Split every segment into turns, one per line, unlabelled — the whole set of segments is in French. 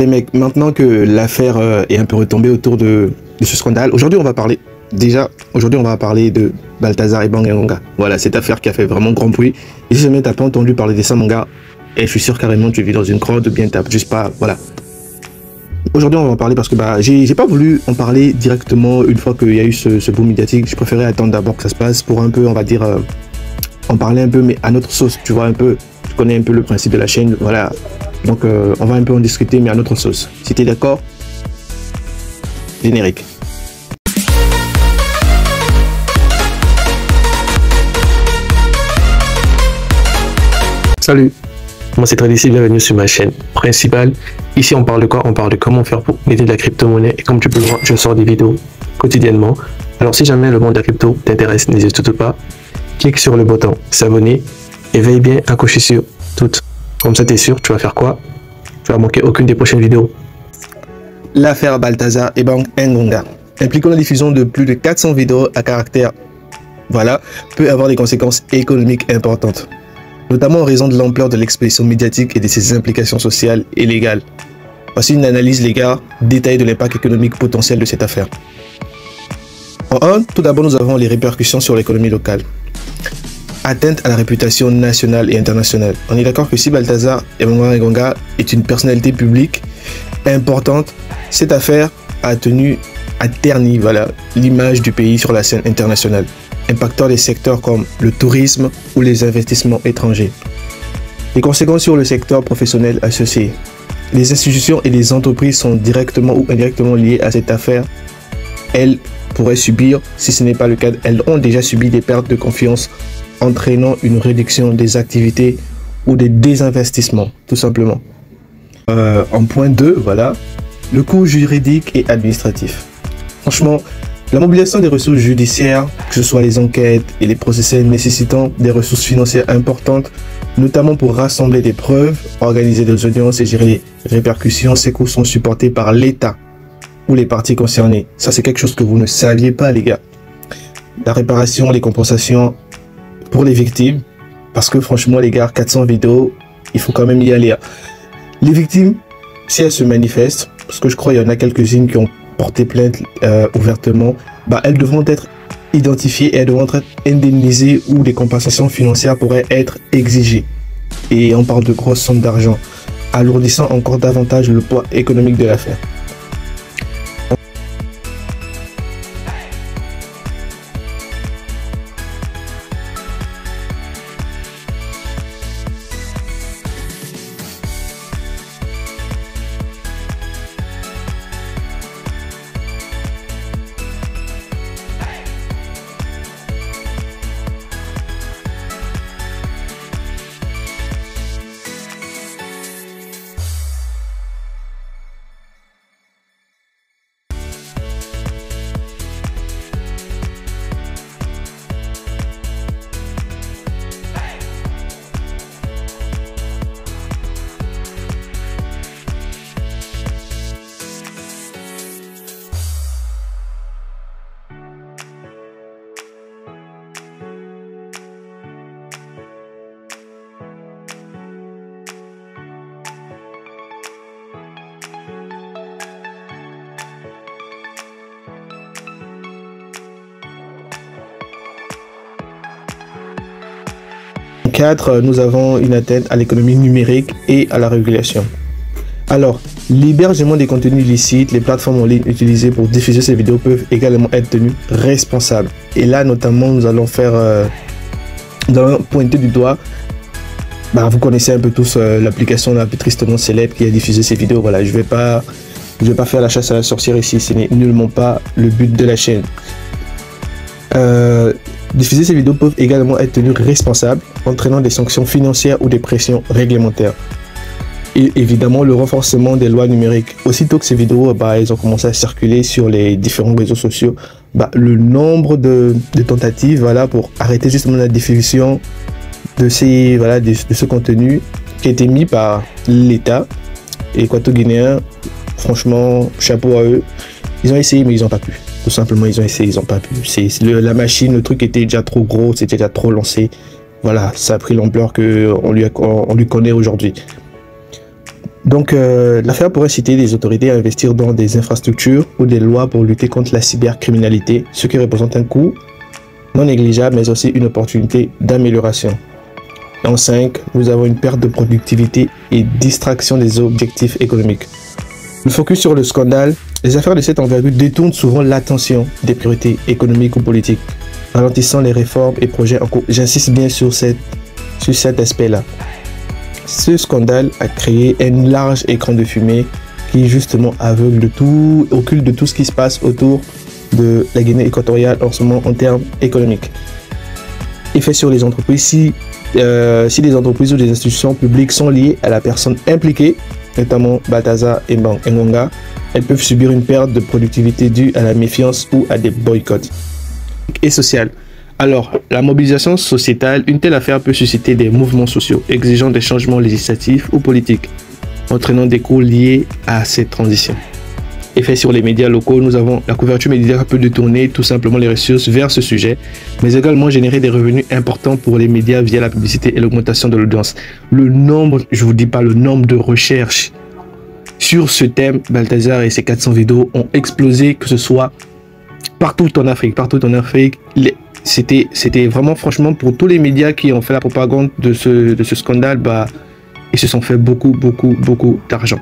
Les mecs, maintenant que l'affaire est un peu retombée autour de ce scandale, aujourd'hui on va parler de Balthazar et Bang Engonga. Voilà, cette affaire qui a fait vraiment grand bruit. Et si jamais t'as pas entendu parler de ça, mon gars, et je suis sûr carrément tu vis dans une grotte, ou bien t'as juste pas, voilà. Aujourd'hui on va en parler parce que j'ai pas voulu en parler directement une fois qu'il y a eu ce boom médiatique. Je préférais attendre d'abord que ça se passe pour un peu, on va dire, en parler un peu, mais à notre sauce, tu vois, un peu. Tu connais un peu le principe de la chaîne, voilà. Donc on va un peu en discuter, mais à notre sauce. Si t'es d'accord, générique.
Salut, moi c'est Tradici, bienvenue sur ma chaîne principale. Ici on parle de quoi? On parle de comment faire pour aider de la crypto-monnaie. Et comme tu peux le voir, je sors des vidéos quotidiennement. Alors si jamais le monde de la crypto t'intéresse, n'hésite surtout pas. Clique sur le bouton s'abonner et veille bien à cocher sur toutes. Comme ça t'es sûr, tu vas faire quoi? Tu vas manquer aucune des prochaines vidéos.
L'affaire Balthazar et Bang Engonga, impliquant la diffusion de plus de 400 vidéos à caractère, voilà, peut avoir des conséquences économiques importantes, notamment en raison de l'ampleur de l'exposition médiatique et de ses implications sociales et légales. Voici une analyse, les gars, détaillée de l'impact économique potentiel de cette affaire. Tout d'abord, nous avons les répercussions sur l'économie locale. Atteinte à la réputation nationale et internationale. On est d'accord que si Balthazar et Bang Engonga est une personnalité publique importante, cette affaire a terni l'image du pays sur la scène internationale, impactant les secteurs comme le tourisme ou les investissements étrangers. Les conséquences sur le secteur professionnel associé. Les institutions et les entreprises sont directement ou indirectement liées à cette affaire. Elles pourraient subir, si ce n'est pas le cas, elles ont déjà subi des pertes de confiance, entraînant une réduction des activités ou des désinvestissements, tout simplement. En point 2, voilà, le coût juridique et administratif. Franchement, la mobilisation des ressources judiciaires, que ce soit les enquêtes et les procès nécessitant des ressources financières importantes, notamment pour rassembler des preuves, organiser des audiences et gérer les répercussions, ces coûts sont supportés par l'État ou les parties concernées. Ça, c'est quelque chose que vous ne saviez pas, les gars. La réparation, les compensations pour les victimes, parce que franchement, les gars, 400 vidéos, il faut quand même y aller. Les victimes, si elles se manifestent, parce que je crois qu'il y en a quelques-unes qui ont porté plainte ouvertement, elles devront être identifiées et elles devront être indemnisées ou des compensations financières pourraient être exigées. Et on parle de grosses sommes d'argent, alourdissant encore davantage le poids économique de l'affaire. En 4, nous avons une atteinte à l'économie numérique et à la régulation. Alors, l'hébergement des contenus illicites, les plateformes en ligne utilisées pour diffuser ces vidéos peuvent également être tenues responsables. Et là, notamment, nous allons pointer du doigt. Vous connaissez un peu tous l'application la plus tristement célèbre qui a diffusé ces vidéos. Voilà, je vais pas faire la chasse à la sorcière ici. Ce n'est nullement pas le but de la chaîne. Diffuser ces vidéos peuvent également être tenus responsables, entraînant des sanctions financières ou des pressions réglementaires. Et évidemment, le renforcement des lois numériques. Aussitôt que ces vidéos elles ont commencé à circuler sur les différents réseaux sociaux, le nombre de tentatives pour arrêter justement la diffusion de ce contenu qui a été mis par l'État équato-guinéen, franchement, chapeau à eux. Ils ont essayé, mais ils n'ont pas pu. Tout simplement, ils ont essayé, ils n'ont pas pu. La machine, le truc était déjà trop gros, c'était déjà trop lancé. Voilà, ça a pris l'ampleur qu'on lui connaît aujourd'hui. Donc, l'affaire pourrait inciter les autorités à investir dans des infrastructures ou des lois pour lutter contre la cybercriminalité, ce qui représente un coût non négligeable, mais aussi une opportunité d'amélioration. En 5, nous avons une perte de productivité et distraction des objectifs économiques. Le focus sur le scandale, les affaires de cette envergure détournent souvent l'attention des priorités économiques ou politiques, ralentissant les réformes et projets en cours. J'insiste bien sur cet aspect-là. Ce scandale a créé un large écran de fumée qui justement aveugle de tout, occulte de tout ce qui se passe autour de la Guinée équatoriale en ce moment en termes économiques. Effet sur les entreprises, si les entreprises ou les institutions publiques sont liées à la personne impliquée, notamment Balthazar et Engonga, elles peuvent subir une perte de productivité due à la méfiance ou à des boycotts. Et social. Alors, la mobilisation sociétale, une telle affaire peut susciter des mouvements sociaux exigeant des changements législatifs ou politiques, entraînant des coûts liés à cette transition. Effet sur les médias locaux, nous avons la couverture médiatique peut détourner tout simplement les ressources vers ce sujet, mais également générer des revenus importants pour les médias via la publicité et l'augmentation de l'audience. Le nombre, je vous dis pas le nombre de recherches sur ce thème, Balthazar et ses 400 vidéos ont explosé, que ce soit partout en Afrique, c'était vraiment franchement pour tous les médias qui ont fait la propagande de ce scandale, ils se sont fait beaucoup d'argent.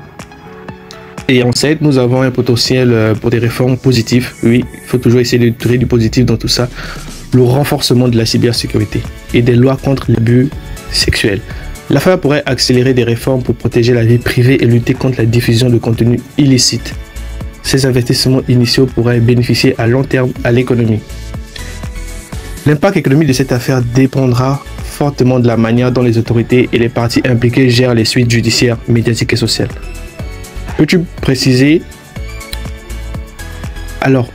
Et en 7, nous avons un potentiel pour des réformes positives. Oui, il faut toujours essayer de tirer du positif dans tout ça. Le renforcement de la cybersécurité et des lois contre les abus sexuels. L'affaire pourrait accélérer des réformes pour protéger la vie privée et lutter contre la diffusion de contenus illicites. Ces investissements initiaux pourraient bénéficier à long terme à l'économie. L'impact économique de cette affaire dépendra fortement de la manière dont les autorités et les parties impliquées gèrent les suites judiciaires, médiatiques et sociales. Peux-tu préciser? Alors,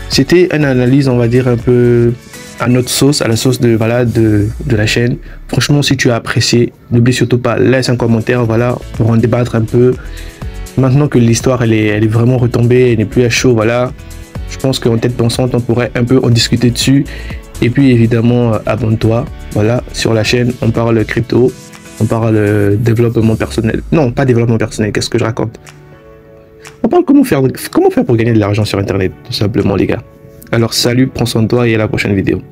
c'était une analyse, on va dire, un peu à notre sauce, à la sauce de la chaîne. Franchement, si tu as apprécié, n'oublie surtout pas, laisse un commentaire, voilà, pour en débattre un peu. Maintenant que l'histoire, elle est vraiment retombée, elle n'est plus à chaud, voilà. Je pense qu'en tête pensante, on pourrait un peu en discuter dessus. Et puis, évidemment, abonne-toi, voilà, sur la chaîne, on parle crypto. On parle développement personnel. Non, pas développement personnel, qu'est-ce que je raconte? On parle comment faire pour gagner de l'argent sur Internet, tout simplement, les gars. Alors, salut, prends soin de toi et à la prochaine vidéo.